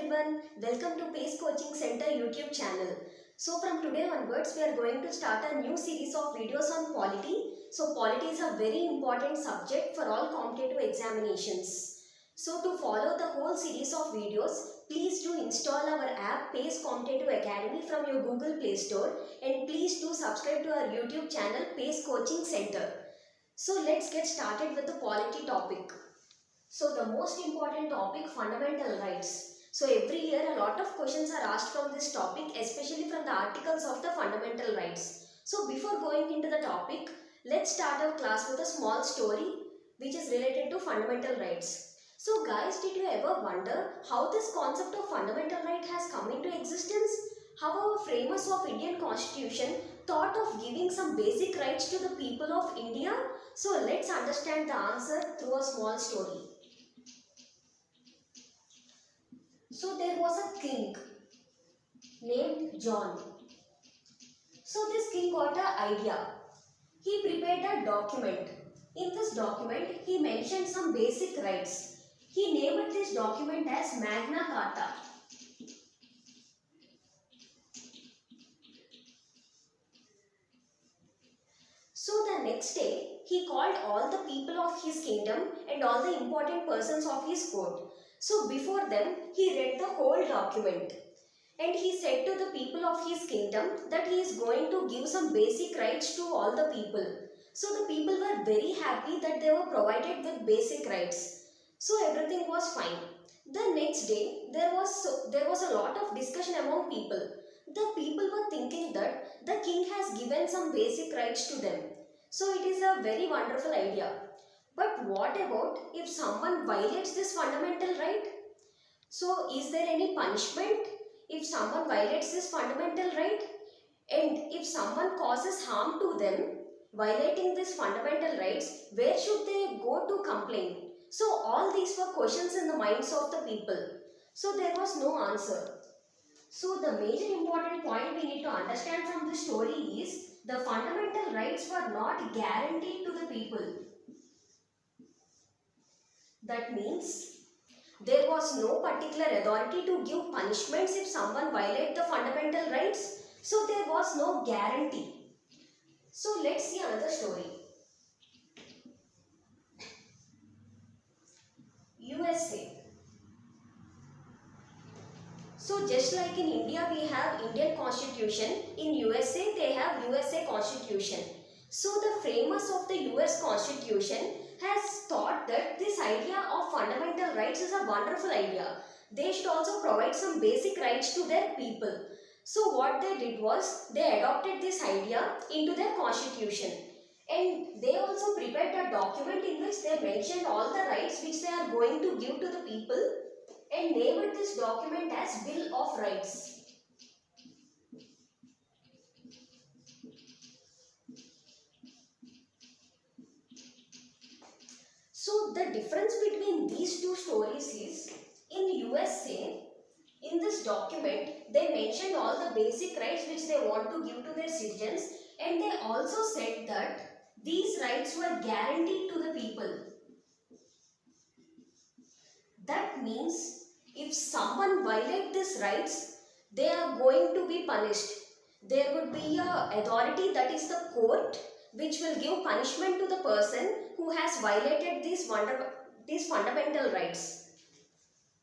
everyone, welcome to Pace Coaching Center YouTube channel. So from today onwards we are going to start a new series of videos on polity. So polity is a very important subject for all competitive examinations. So to follow the whole series of videos, please do install our app Pace Competitive Academy from your Google Play Store and please do subscribe to our YouTube channel Pace Coaching Center. So let's get started with the polity topic. So the most important topic, fundamental rights. So every year a lot of questions are asked from this topic, especially from the articles of the fundamental rights. So before going into the topic, let's start our class with a small story which is related to fundamental rights. So guys, did you ever wonder how this concept of fundamental right has come into existence? How our framers of Indian Constitution thought of giving some basic rights to the people of India? So let's understand the answer through a small story. So there was a king named John. So this king got an idea. He prepared a document. In this document, he mentioned some basic rights. He named this document as Magna Carta. So the next day, he called all the people of his kingdom and all the important persons of his court. So before them, he read the whole document and he said to the people of his kingdom that he is going to give some basic rights to all the people. So the people were very happy that they were provided with basic rights. So everything was fine. The next day, there was a lot of discussion among people. The people were thinking that the king has given some basic rights to them. So it is a very wonderful idea. But what about if someone violates this fundamental right? So is there any punishment if someone violates this fundamental right? And if someone causes harm to them, violating these fundamental rights, where should they go to complain? So all these were questions in the minds of the people. So there was no answer. So the major important point we need to understand from this story is the fundamental rights were not guaranteed to the people. That means there was no particular authority to give punishments if someone violates the fundamental rights. So there was no guarantee. So let's see another story. USA. So just like in India we have Indian Constitution, in USA they have USA Constitution. So the framers of the US Constitution has thought that this idea of fundamental rights is a wonderful idea. They should also provide some basic rights to their people. So what they did was they adopted this idea into their constitution. And they also prepared a document in which they mentioned all the rights which they are going to give to the people and named this document as Bill of Rights. So the difference between these two stories is, in USA, in this document, they mentioned all the basic rights which they want to give to their citizens, and they also said that these rights were guaranteed to the people. That means if someone violates these rights, they are going to be punished. There would be a authority, that is the court, which will give punishment to the person who has violated these fundamental rights.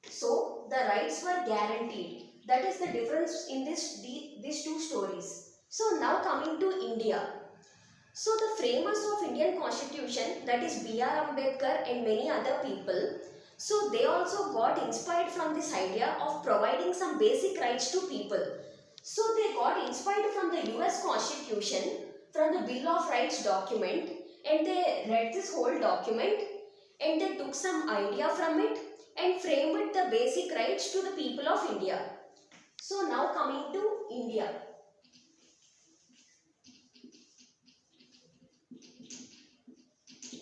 So the rights were guaranteed. That is the difference in these two stories. So now coming to India. So the framers of Indian Constitution, that is B.R. Ambedkar and many other people, so they also got inspired from this idea of providing some basic rights to people. So they got inspired from the US Constitution, from the Bill of Rights document, and they read this whole document and they took some idea from it and framed the basic rights to the people of India. So now coming to India.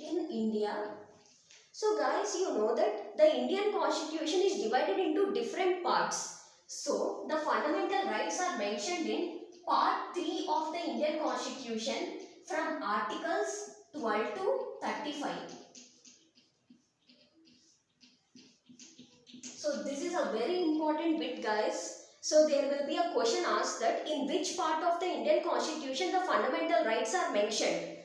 In India, so guys, you know that the Indian Constitution is divided into different parts. So the fundamental rights are mentioned in part 3 of the Indian Constitution from articles 12 to 35. So this is a very important bit, guys. So there will be a question asked that in which part of the Indian Constitution the fundamental rights are mentioned.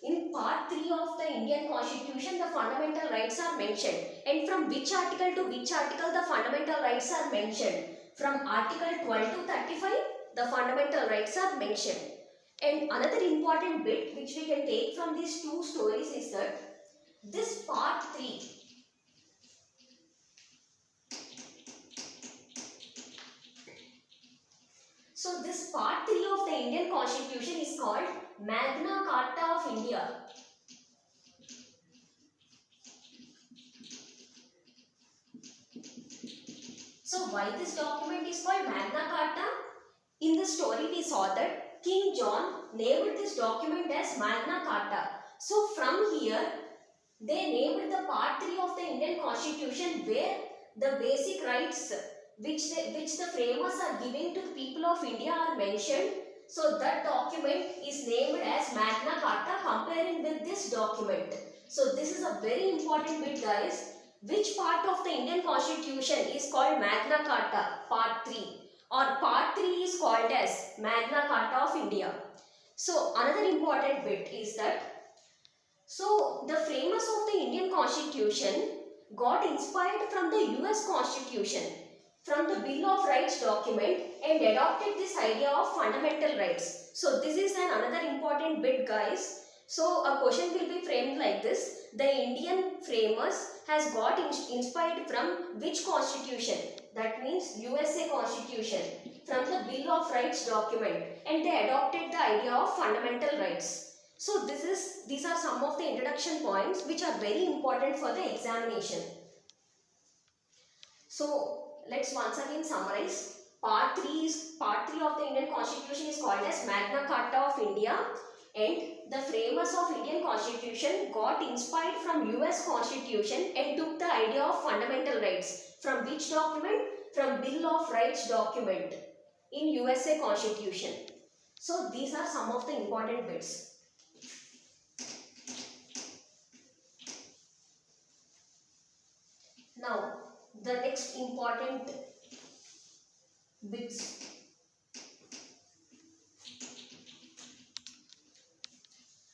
In part 3 of the Indian Constitution, the fundamental rights are mentioned. And from which article to which article the fundamental rights are mentioned? From article 12 to 35, the fundamental rights are mentioned. And another important bit which we can take from these two stories is that this part 3. So this part 3 of the Indian Constitution is called Magna Carta of India. So why this document is called Magna Carta? In the story we saw that King John named this document as Magna Carta. So from here they named the part 3 of the Indian Constitution where the basic rights which the framers are giving to the people of India are mentioned. So that document is named as Magna Carta comparing with this document. So this is a very important bit, guys. Which part of the Indian Constitution is called Magna Carta? Part 3. Or part 3 is called as Magna Carta of India. So another important bit is that the framers of the Indian Constitution got inspired from the US Constitution, from the Bill of Rights document, and adopted this idea of fundamental rights. So this is another important bit, guys. So a question will be framed like this. The Indian framers has got inspired from which constitution? That means USA Constitution, from the Bill of Rights document, and they adopted the idea of fundamental rights. So these are some of the introduction points which are very important for the examination. So let's once again summarize. Part 3 of the Indian Constitution is called as Magna Carta of India, and the framers of Indian Constitution got inspired from US Constitution and took the idea of fundamental rights. From which document? From Bill of Rights document in USA Constitution. So these are some of the important bits. Now the next important bits.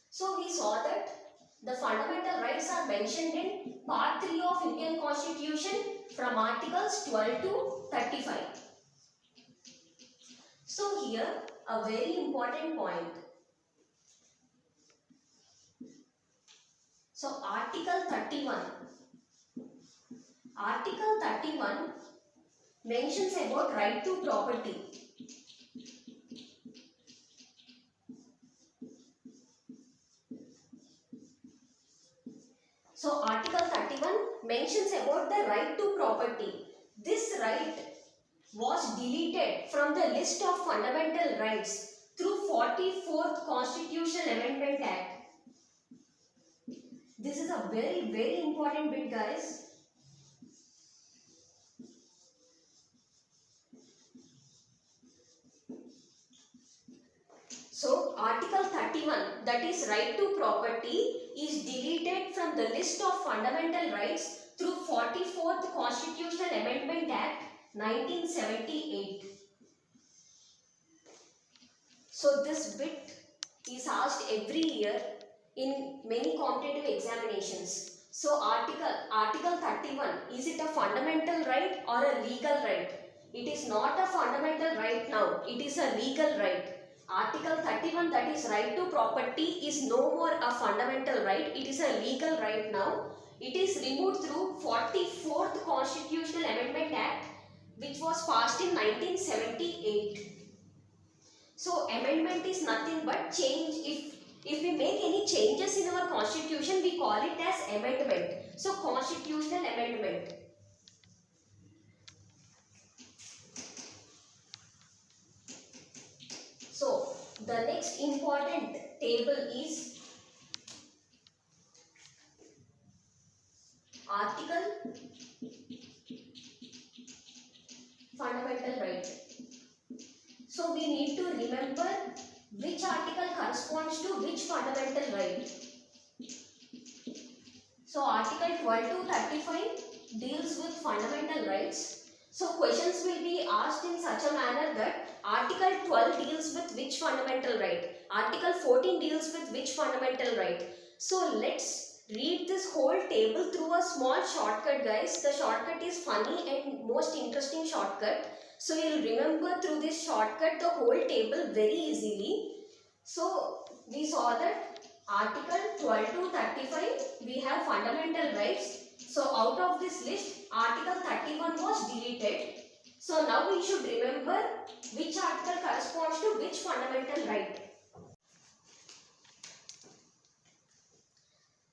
So we saw that the fundamental rights are mentioned in part 3 of Indian Constitution from articles 12 to 35. So here a very important point. So article 31. Article 31 mentions about right to property. So Article 31 mentions about the right to property. This right was deleted from the list of fundamental rights through 44th Constitutional Amendment Act. This is a very important bit, guys. So Article 31, that is right to property, is deleted from the list of fundamental rights through 44th Constitutional Amendment Act 1978. So this bit is asked every year in many competitive examinations. So Article 31, is it a fundamental right or a legal right? It is not a fundamental right now, it is a legal right. Article 31, that is right to property, is no more a fundamental right, it is a legal right now. It is removed through 44th Constitutional Amendment Act, which was passed in 1978. So amendment is nothing but change. If we make any changes in our constitution, we call it as amendment. So constitutional amendment. So the next important table is article fundamental right. So we need to remember which article corresponds to which fundamental right. So article 12 to 35 deals with fundamental rights. So questions will be asked in such a manner that Article 12 deals with which fundamental right? Article 14 deals with which fundamental right? So let's read this whole table through a small shortcut, guys. The shortcut is funny and most interesting shortcut. So you'll remember through this shortcut the whole table very easily. So we saw that Article 12 to 35 we have fundamental rights. So out of this list Article 31 was deleted. So now we should remember which article corresponds to which fundamental right.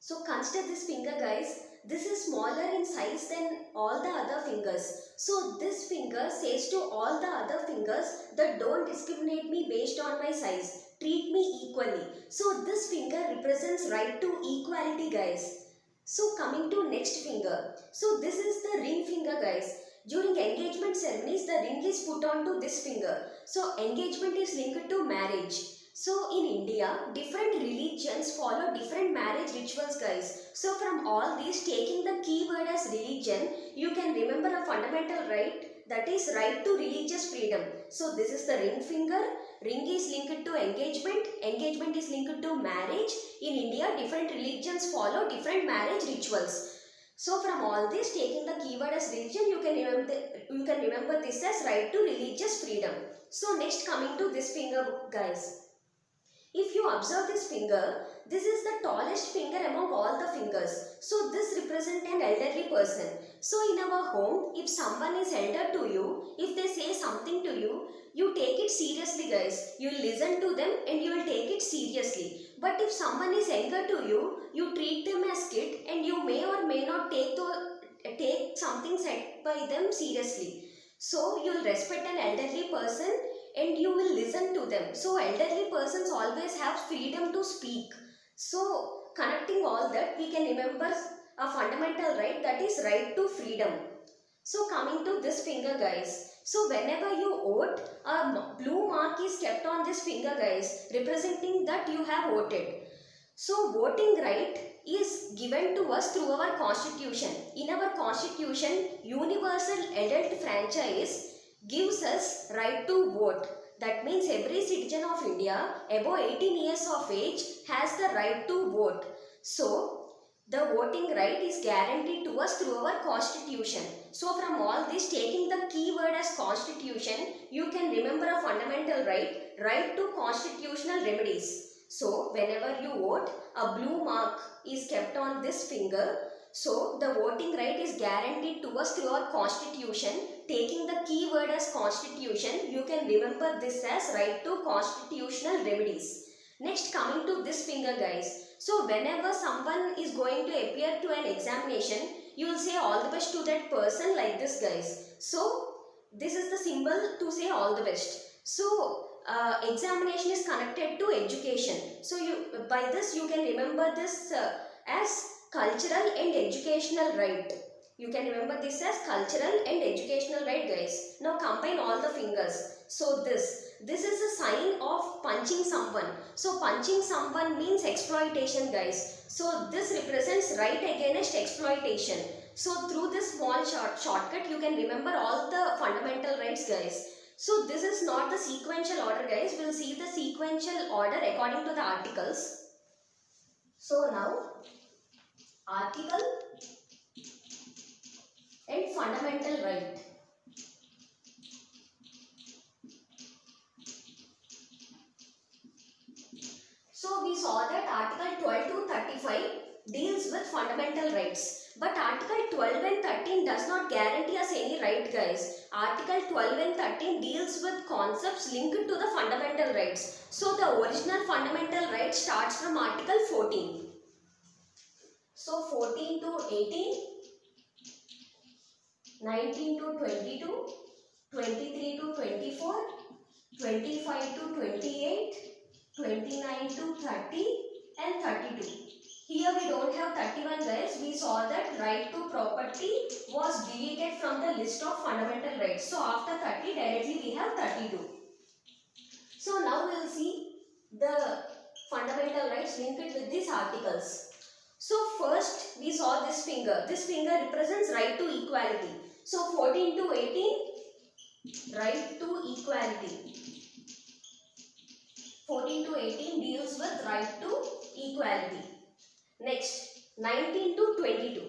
So consider this finger, guys. This is smaller in size than all the other fingers. So this finger says to all the other fingers that don't discriminate me based on my size. Treat me equally. So this finger represents right to equality, guys. So coming to next finger. So this is the ring finger, guys. During engagement ceremonies, the ring is put onto this finger. So engagement is linked to marriage. So in India, different religions follow different marriage rituals, guys. So from all these, taking the keyword as religion, you can remember a fundamental right, that is right to religious freedom. So this is the ring finger. Ring is linked to engagement. Engagement is linked to marriage. In India, different religions follow different marriage rituals. So from all this, taking the keyword as religion, you can remember this as right to religious freedom. So next, coming to this finger, guys. If you observe this finger, this is the tallest finger among all the fingers. So this represents an elderly person. So in our home, if someone is elder to you, if they say something to you, you take it seriously, guys. You will listen to them and you will take it seriously. But if someone is younger to you, you treat them as kid and you may or may not take something said by them seriously. So you will respect an elderly person and you will listen to them. So elderly persons always have freedom to speak. So connecting all that, we can remember a fundamental right, that is right to freedom. So coming to this finger, guys. So whenever you vote, a blue mark is kept on this finger, guys, representing that you have voted. So voting right is given to us through our constitution. In our constitution, universal adult franchise gives us right to vote. That means every citizen of India above 18 years of age has the right to vote. So the voting right is guaranteed to us through our constitution. So from all this, taking the keyword as constitution, you can remember a fundamental right to constitutional remedies. So whenever you vote, a blue mark is kept on this finger. So the voting right is guaranteed to us through our constitution. Taking the keyword as constitution, you can remember this as right to constitutional remedies. Next, coming to this finger, guys. So whenever someone is going to appear to an examination, you will say all the best to that person like this, guys. So this is the symbol to say all the best. So examination is connected to education. So by this you can remember this as cultural and educational right. You can remember this as cultural and educational right, guys. Now combine all the fingers. So this is a sign of punching someone. So punching someone means exploitation, guys. So this represents right against exploitation. So through this small shortcut, you can remember all the fundamental rights, guys. So this is not the sequential order, guys. We will see the sequential order according to the articles. So now, article and fundamental right. So we saw that Article 12 to 35 deals with fundamental rights. But Article 12 and 13 does not guarantee us any right, guys. Article 12 and 13 deals with concepts linked to the fundamental rights. So the original fundamental right starts from Article 14. So 14 to 18, 19 to 22, 23 to 24, 25 to 28, 29 to 30 and 32. Here we don't have 31, guys. We saw that right to property was deleted from the list of fundamental rights. So after 30 directly we have 32. So now we will see the fundamental rights linked with these articles. So first we saw this finger. This finger represents right to equality. So 14 to 18, right to equality. 14 to 18 deals with right to equality. Next, 19 to 22.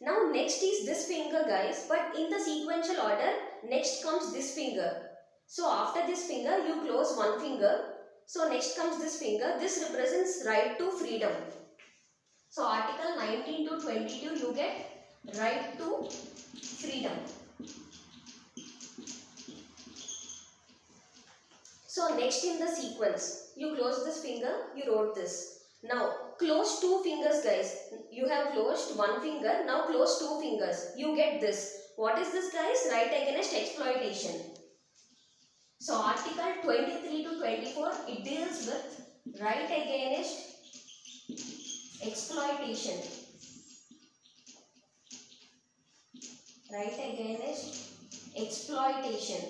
Now next is this finger guys, but in the sequential order, next comes this finger. So after this finger, you close one finger. So next comes this finger. This represents right to freedom. So article 19 to 22, you get right to freedom. So next in the sequence, you close this finger, you wrote this. Now close two fingers guys. You have closed one finger, now close two fingers. You get this. What is this guys? Right against exploitation. So article 23 to 24, it deals with right against exploitation. Right against exploitation.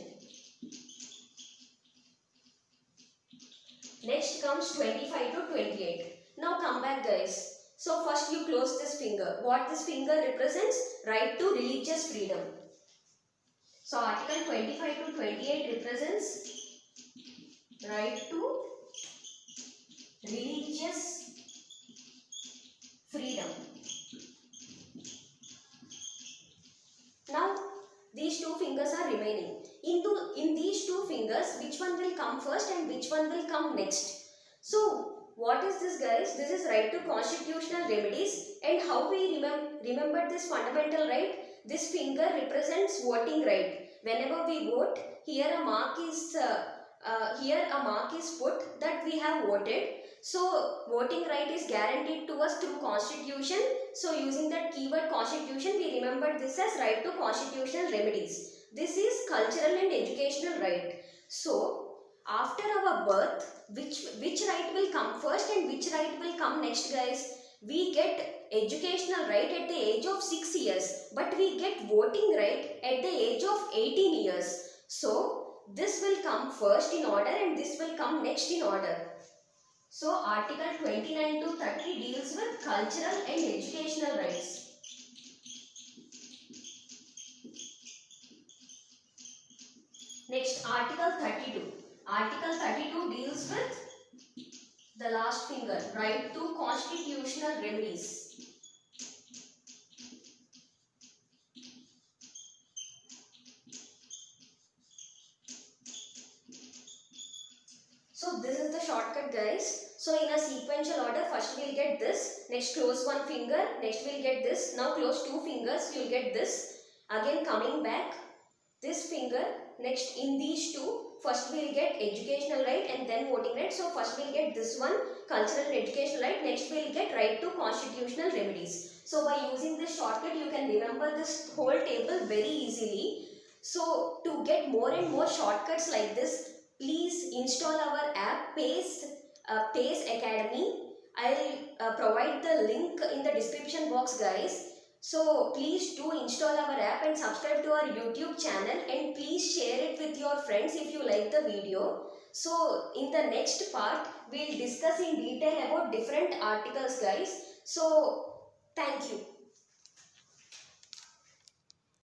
Next comes 25 to 28. Now come back guys. So first you close this finger. What this finger represents? Right to religious freedom. So article 25 to 28 represents right to religious freedom. Now these two fingers are remaining. In these two fingers, which one will come first and which one will come next? So what is this guys? This is right to constitutional remedies, and how we remember this fundamental right? This finger represents voting right. Whenever we vote, here a mark is put that we have voted. So voting right is guaranteed to us through constitution. So using that keyword constitution, we remember this as right to constitutional remedies. This is cultural and educational right. So after our birth, which right will come first and which right will come next guys? We get educational right at the age of 6 years, but we get voting right at the age of 18 years. So this will come first in order and this will come next in order. So article 29 to 30 deals with cultural and educational rights. Next, article 32. Article 32 deals with the last finger, right to constitutional remedies. So this is the shortcut guys. So in a sequential order, first we'll get this, next close one finger, next we'll get this, now close two fingers, you'll get this. Again coming back, this finger, next in these two, first we'll get educational right and then voting right. So first we'll get this one, cultural and educational right, next we'll get right to constitutional remedies. So by using this shortcut, you can remember this whole table very easily. So to get more and more shortcuts like this, please install our app Pace Academy. I'll provide the link in the description box guys. So please do install our app and subscribe to our YouTube channel, and please share it with your friends if you like the video. So in the next part, we'll discuss in detail about different articles guys. So thank you.